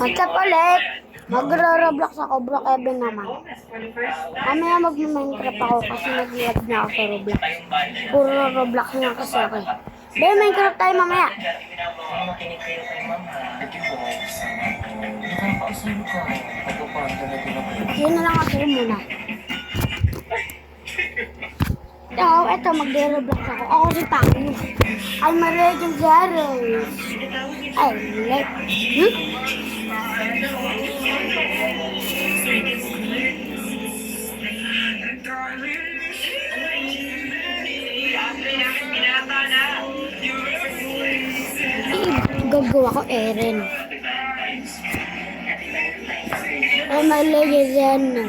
What's up ulit? Magro-roblox ako, Bro Kevin naman. Mamaya mag-Minecraft ako kasi nag-lag na ako sa Roblox. Puro Roblox na kasi ako eh. Pero Minecraft tayo mamaya. Yun na lang ako muna. Eto, mag-roblox ako. Ako si Tango. I'm a legendary. Ay, gagawa ko Eren. I'm a legendary.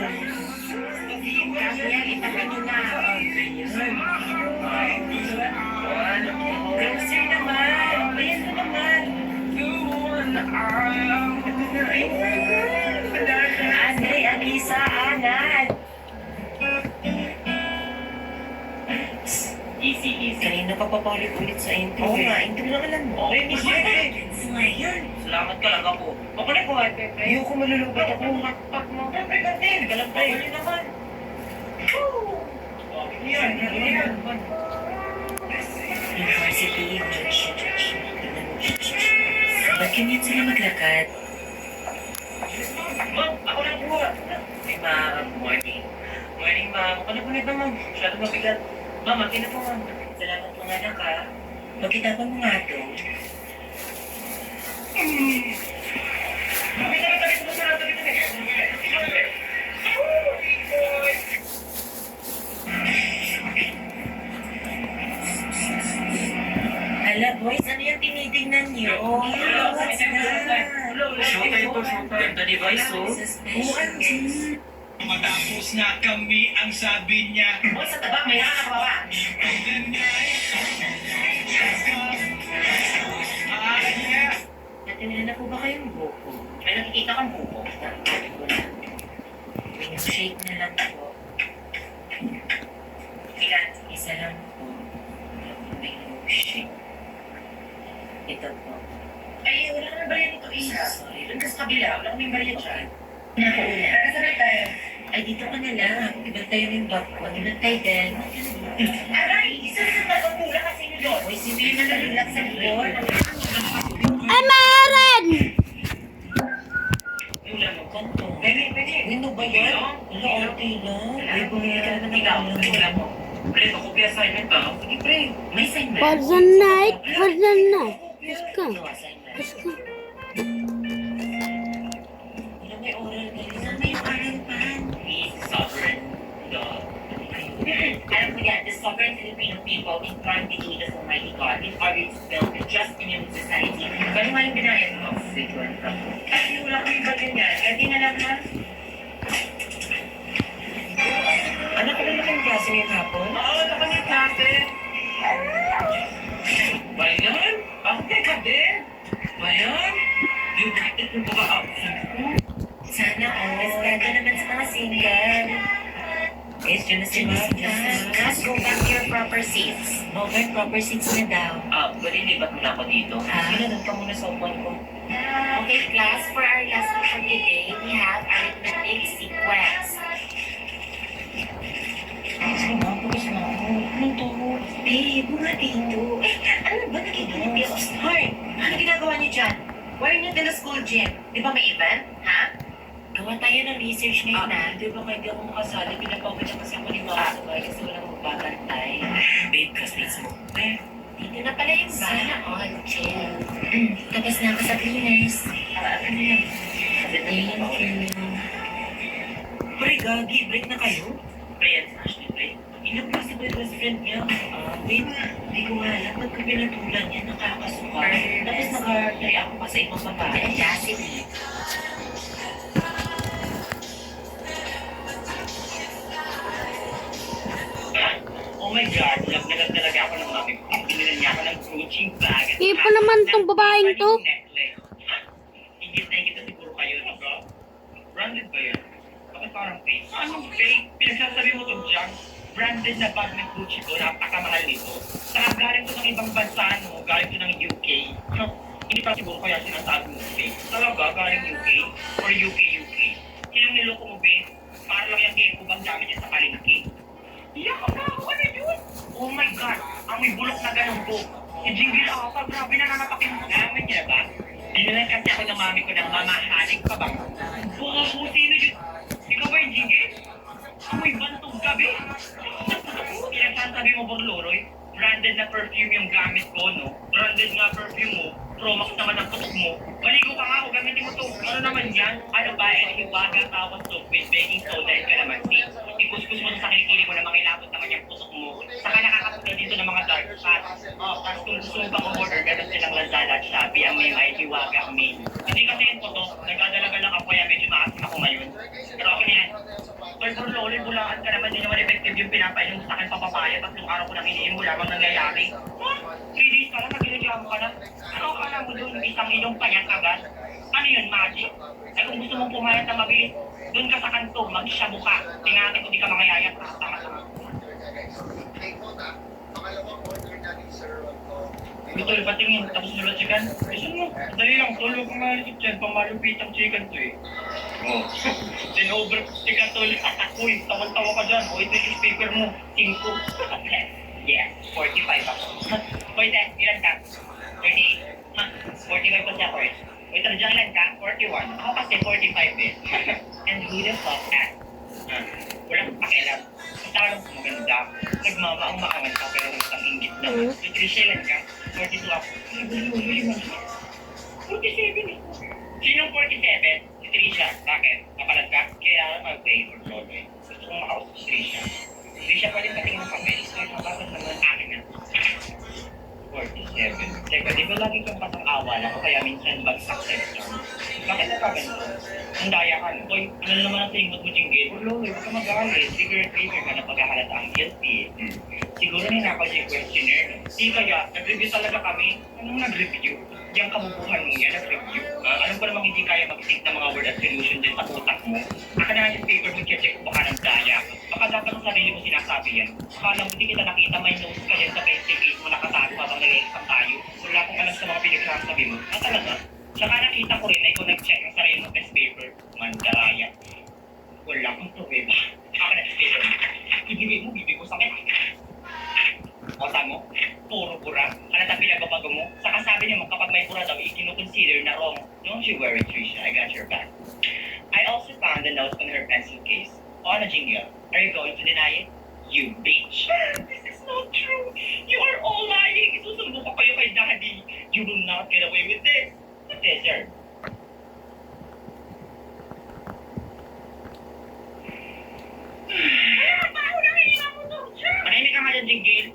Andre, Alisa, Anad. Easy. Kanina ka papaulit-ulit sa intro. Oo nga, intro lang alam mo. Okay, Miss Jefe. Ngayon. Salamat ka lang ako. Makulit ko, Ate. Ayoko malulubot ako. Makpak mo. Pre, galang pre. Ano naman? University, ba't ganyan sila maglakad? Ma'am, ako lang po. Ay, ma'am. Morning. Morning, ma'am. Ako na po nito, ma'am. Masyado mabigat. Ma'am, akin na po, ma'am. Salamat po nga lang, ha. Pagkitapan mo nga ito. Hala, boys, ano yung tinitingnan niyo? What's that? Showtime to, showtime. Ganda device, oh. OMG. Matapos na kami ang sabi niya. O, sa taba, may nakakabawa. Natinila na po ba kayong buko? May nakikita kang buko? Shake na lang po. Ilan? Isa lang po. Shake. Ito po. Ay, wala ka na bariya nito, Isa. Sorry, doon ka sa kabila. Wala kaming bariya dyan. Nakuula. Kasabay tayo. Ay, dito ka na lang. Ibantay mo yung bag ko. Ibantay din. Aray, isa sa pagkakula kasi nyo doon. Uy, sino yung nalulak sa likod? Ay, Eren! Wala mo kanto. Pwede. Ano ba yan? Wala, okay lang. Ay, bumili ka naman ng wala mo. Pre, makupi assignment ba? Sige, pre. May assignment. For the night. Let's go. May oral ka rin. Saan may oral pan? Please, sovereign. Alam mo yan, the sovereign Filipino people informed the leaders of Almighty God in order to build a just and human society. Ano nga yung binayad mo? Kasi wala kami ba ganyan? Ganti na lang ha? Anak ko na lang yung klase ngayon hapon? Oo, naman yung klase. Bayan? Bakit ka din? Bayan? Yung bakit yung pag-a-absent ko? Sana all. Ganda naman sa mga single. Yes, dyan na si Mama. Let's go back to your proper seats. Okay, proper seats na daw. Pwede libat mo na ako dito. Pinunod ka muna sa upuan ko. Okay, class, for our lesson for today, we have arithmetic sequence. Sige nga, pagkas na ako. Anong turo? Bunga dito. Ano ba nagiging hindi ako smart? Ano ginagawa niyo dyan? Why are you in the school gym? Di ba may event? Ha? Gawa tayo ng research ngayon na. Di ba hindi ako makasali? Pinapawid niya kasi ako ni Mama sa bahay kasi walang magbabantay. Babe, classmates mo. Dito na pala yung sana all chill. Tapos na ako sa cleaners. Ano yan? Thank you. Pre, Gagi, break na kayo? Pre, yan sa Ashley, pre. Ilang klase ba yung best friend niya? Babe, hindi ko nga alam. Pagka pinatulan niya, nakakasuka. Tapos nag-react pa sa ibang babae. Audacity. Oh my God, lag talaga ako ng mami ko. Pinilan niya ako ng coaching bag. Hindi pa naman tong babaeng to. Higit na higit na siguro kayo, no bro? Branded ba yan? Bakit parang fake? Anong fake? Pinagsasabi mo to, Jack? Branded na bag ng Gucci ko, napakamahal nito. Saka galing ko ng ibang bansa, no? Galing ko ng UK. Hindi pa siguro kaya sinasabi mo, babe. Talaga, galing UK? Or UK? Sinong niloko mo, babe? Para lang yung gay ko bang gamit yan sa palengke? Iyak ka ba? Ano yun? Oh my God! Amoy bulok na ganun po. Yung jingle ako, grabe na nanapakin mo. Namin niya ba? Dinalan kasi ako ng mami ko ng mamahaling ka ba? Baka po, sino yun? Ikaw ba yung jingle? Amoy bantog gabi. Pinagsasabi mo, Borloroy, branded na perfume yung gamit ko, no? Branded nga perfume mo. Promax naman ang putok mo. Maligo ka nga ako, gamitin mo to. Ano naman yan? Ano ba? Hiwaga tapos soap with baking soda and calamansi. Ikuskus mo sa kilikili mo na makilapot naman yung putok mo. Saka nakakapunta dito ng mga dark spots. Tapos kung gusto mo pang order, meron silang Lazada at Shopee. Ang mail ay Hiwaga Mail. Hindi kasi yung putok. Nagdadalaga lang ako kaya medyo maasim ako ngayon. Pero okay na yan. Pero lolo, bulangan ka naman, hindi naman effective yung pinapainom sa akin papapaya. Tatlong araw ko nang iniim, wala bang nangyayari. Ha? 3 days ka lang, nag-reklamo ka na. Ano akala mo doon, isang ilong pa yan agad? Ano yun, magic? Ay kung gusto mong pumayat na mabilis, doon ka sa kanto, mag-shabu ka. Tingnan kung di ka mangayayat, tama-tama. Gusto rin patingin, tapos sulat chicken. Gusto mo, dali lang, tol, huwag kang malikit dyan, pamalupit ang chicken to eh. Oh, over chicken tol, uy, tawan-tawa ka dyan, o ito yung paper mo, 5. Yeah, 45 ako. Boy, ilan ka? 38. Ha? 45 pa siya, boys. Uy, talagang ilan ka? 41. Ako kasi 45 eh. And who the fuck that? Walang pakialam. Basta alam ko maganda. Nagmamaang maangan ka pero isang inggit naman. Nutrition ilan ka? 42 ako. Huli man. 47 eh. Sinong 47? Si Trisha. Bakit? Kapalag ka? Kaya mag-pay for Loloy. Gusto kong makausap si Trisha. Trisha, pwede patingin ng papel. Ay, kapatid naman akin na. 47. Teka, di ba lagi kang patang-awa lang o kaya minsan bagsak sa exam? Bakit na pa ganito? Ang daya ka, no? Boy, ano naman ang tingot mo, Jinggit? Lolo, huwag ka magalit. Trigger ka na pagkahalata ang guilty. Siguro ninakaw niya yung questionnaire. Di kaya, nag-review talaga kami. Anong nag-review? Yung kabubuhan mo yan, nag-review. Alam ko namang hindi kaya mag-think ng mga word at solution din sa utak mo. Baka na yung paper mo, check ko baka ng daya. Baka dapat ang sarili mo sinasabi yan. Akala mo di kita nakita, may notes ka yan sa face-to-face mo nakatago habang nag-exam tayo. Wala akong alam sa mga pinagsasabi mo. Talaga? Saka nakita ko rin na ikaw nag-check ng sarili mo test paper. Mandaraya. Wala akong pruweba. Ako nag-paper mo. Ibigay mo, bibig ko sakit. Kausa mo? Puro bura. Kanata pinagbabago mo? Saka sabi niyo mo kapag may bura daw, ikinukonsider na wrong. Don't you worry, Trisha. I got your back. I also found the notes on her pencil case. On a jingle. Are you going to deny it? You bitch. This is not true. You are all lying. Isusumbong ko kayo kay Daddy. You will not get away with this. Okay, sir. Manahimik ka nga dyan, Jingle.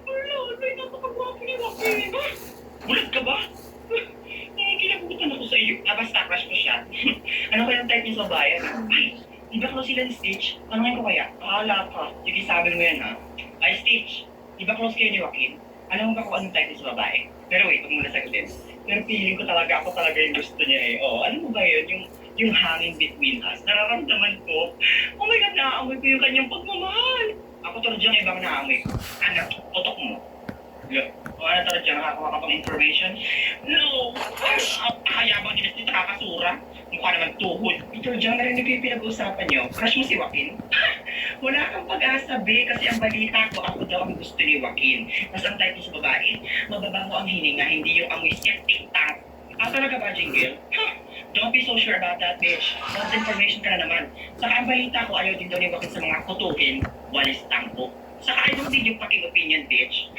Wala, may napakagwapo ni Joaquin. Bulat ka ba? Kinabutan ako sa iyo. Basta, crush ko siya. Ano kayang type niya sa bayan? Ay, di ba close sila ni Stitch? Tanungin ko kaya? Akala ka. Sige, sabi mo yan, ha? Ay, Stitch, di ba close kayo ni Joaquin? Alam mo ba kung anong type niya sa babae? Pero wait, huwag muna sagutin. Pero feeling ko talaga, ako talaga yung gusto niya eh. Oo, alam mo ba yun? Yung hangin between us. Nararamdaman ko. Oh my God, naaamoy ko yung kanyang pagmamahal. Ako talagang ibang naamoy ko. Ano? Putok mo. Look, ano talagang nakakuha ka pang information? No! Hayabang din na nakakasura. Mukha naman tuhod. Ito, Diyan narinig ko yung pinag-uusapan niyo. Crush mo si Joaquin? Wala kang pag-asa, be, kasi ang balita ko, ako daw ang gusto ni Joaquin. Mas ang type sa babae, mababago ang hininga, hindi yung amoy septic tank. Talaga ba, Jingle? Don't be so sure about that, bitch. Lots information ka na naman. Saka ang balita ko, ayaw din daw ni Joaquin sa mga kutuhin, walis tampo. Saka I don't need yung fucking opinion, bitch.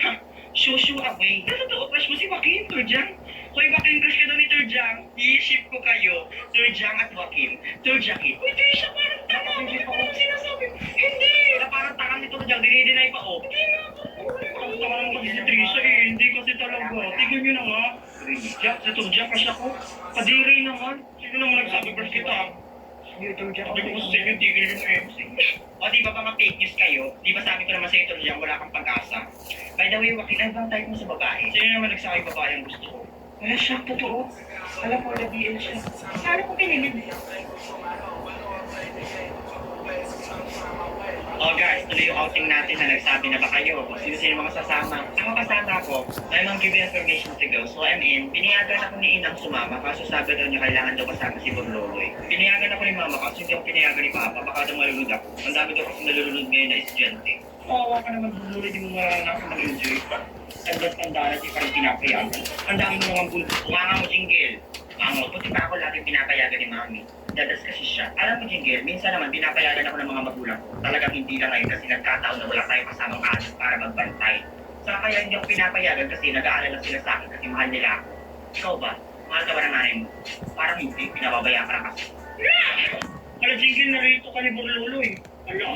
Shoo away. Totoo, crush mo si Joaquin, Turjang. Hoy, Joaquin, crush ka daw ni Turjang. I-ship ko kayo, Turjang at Joaquin. Turjaki. Uy, Trisha, parang tanga. Bakit mo naman sinasabi? Hindi. Parang tanga ni Turjang, dinideny pa, oh. Hindi nga. Ang tanga naman kasi si Trisha, eh. Hindi kasi talaga. Tignan nyo na nga. Jack, si Turjang, crush ako. Kadiri naman. Sino naman nagsabi, crush kita? Sabi ko kasi sa'yo, tigil yung MC. O di ba mga fake news kayo? Di ba sabi ko naman sa'yo ito diyan, wala kang pag-asa? By the way, Joaquin, ano bang type mo sa babae? Sino naman nagsabi babae ang gusto ko? Wala siya, totoo. Alam mo, nag-BL siya. Paano ko pinilid? O Oh guys, tuloy yung outing natin na nagsabi na ba kayo kung sino-sino mga sasama. Ako kasama ko, may mga give information to go. So I'm in, pinayagan ako ni Inang sumama kaso sabi daw niya kailangan daw kasama si Borloloy. Pinayagan ako ni Mama kasi hindi ako pinayagan ni Papa, baka daw malulod ako. Ang dami daw kasi nalulunod ngayon na estudyante. Kawawa ka naman Borloloy, di mo maranasan mag-enjoy. Tanda na di pa rin pinapayagan. Ang dami mo naman bulto, kumanga mo jingle. Ang puti pa ako lagi pinapayagan ni Mami. Dadas kasi siya. Alam mo, Jingle, minsan naman pinapayagan ako ng mga magulang ko. Talagang hindi lang ngayon kasi nagkataon na wala tayong kasamang anak para magbantay. Saka kaya hindi ako pinapayagan kasi nag-aalala sila sa akin kasi mahal nila ako. Ikaw ba? Mahal ka ba ng nanay mo? Parang hindi, pinababayaan ka lang kasi. Hala, Jingle, narito ka ni Borloloy. Hala,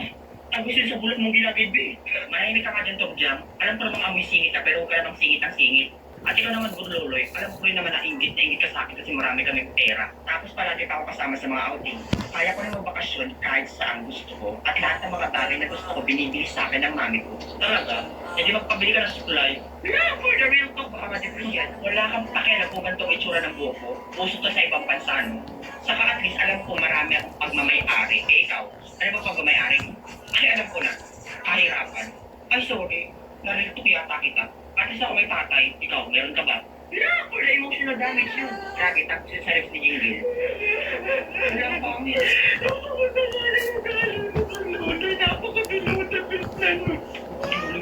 tagusin sa bulok mong ginagibig. Manahimik ka ka dyan, Togjam. Alam ko namang amoy singit ka, pero huwag ka namang singit ang singit. At ikaw naman, Borloloy, alam ko rin naman na ingit ka sa akin kasi marami kami pera. Tapos palagi pa ako kasama sa mga outing. Kaya ko rin magbakasyon kahit saan gusto ko. At lahat ng mga bagay na gusto ko, binibili sa akin ng mami ko. Talaga? E di magpabili ka ng supply? Wala, for the real talk, baka ma-depress yan. Wala kang pakialam kung ganito ang itsura ng buhok ko. Puso to sa ibang bansa, no? Saka at least alam ko marami akong pagmamayari. Eh ikaw, ano ba pagmamayari mo? Ay, alam ko na. Kahirapan. Ay, sorry. Narito yata kita. At least ako may tatay, ikaw, meron ka ba? Wala, for the emotional damage yun. Grabe, tapos yun sa lips ni Jingle. Wala pa kami.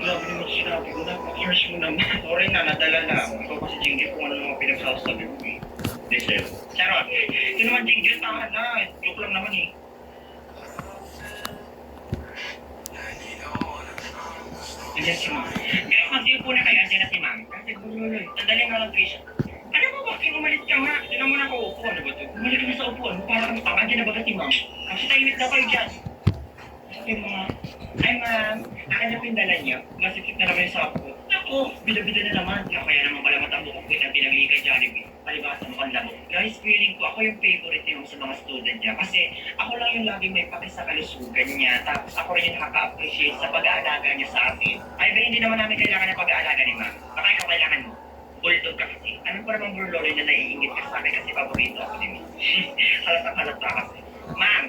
Grabe naman sinabi ko, napaka-harsh mo naman. Sorry na, nadala lang. Ikaw kasi Jingle kung ano mga pinagsasabi mo eh. Deserve. Charot, ito naman Jingle, tahan na. Joke lang naman eh. Andiyan si Ma'am. Guys, mag-ipo na kayo. Andiyan na si Ma'am. Kasi Borloloy, sandali nga lang, Trisha. Ano ba, bakit umalis ka nga? Sino mo na kaupo? Ano ba ito? Umalis ka na sa upuan mo para kang tama. Andiyan na ba si Ma'am? Kasi tahimik na kayo dyan. Sabi mo nga, ay Ma'am, akin na pindala niyo. Masikip na naman yung sapo ko. Ako, bida-bida na naman. Kaya naman pala matambok ko na pinagli kay Jollibee. Palibasa mo ang lamok. Guys, feeling ko ako yung favorite niyo sa mga student niya. Kasi ako lang yung lagi may paki sa kalusugan niya. Tapos ako rin yung nakaka-appreciate sa pag-aalaga niya sa akin. Ay ba, hindi naman namin kailangan ng pag-aalaga ni Ma'am. Baka ikaw kailangan mo. Bulldog ka kasi. Ano pa namang Borloloy na naiingit ka sa akin kasi paborito ako ni Ma'am. Halata kasi. Ma'am,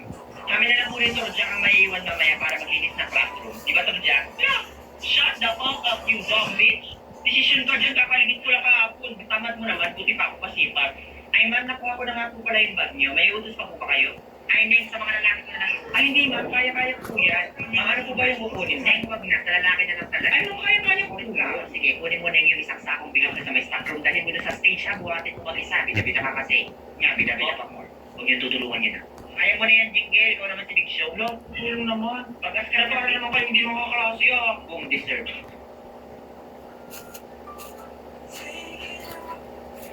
kami na lang po rin Torja ang maiiwan mamaya para maglinis ng classroom. Di ba Torja? Yeah! Shut the fuck up, you dumb bitch! Decision ka dyan, kakaligit ko lang kahapon. Tamad mo naman, buti pa ako pasipag. Ay ma'am, nakuha ko na nga po pala yung bag niyo. May utos pa po ba kayo? Ay hindi, sa mga lalaki na lang. Ay hindi ma'am, kaya-kaya po yan. Ma'am, ano po ba yung kukunin? Ay huwag na, sa lalaki na lang talaga. Ay ma'am, kaya-kaya po nga. Sige, kunin mo na yung isang sakong bilang na sa may stock room. Dalhin mo na sa stage ha, buhatin mo mag-isa. Bida-bida ka kasi. Nga, bida-bida pa more. Huwag niyo tutulungan niyo na. Kaya mo na yan, Jingle. Ikaw naman si Big Show. Lo, tulong naman. Pag-as ka na para naman kayo hindi makaklase ah. Kung deserve.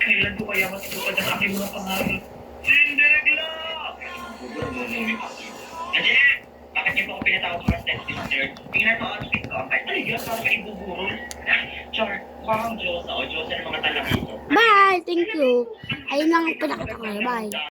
Kailan ko kaya matutupad ang aking mga pangarap? Cinderella! Nandiyan na! Bakit niyo po ako pinatawag para sa test sister? Tingnan mo outfit ko. Ay, talaga, parang kayo buburo. Char, mukha kang Diyosa o Diyosa ng mga talakito. Bye! Thank you. Ayun lang ang pinakita ko. Bye.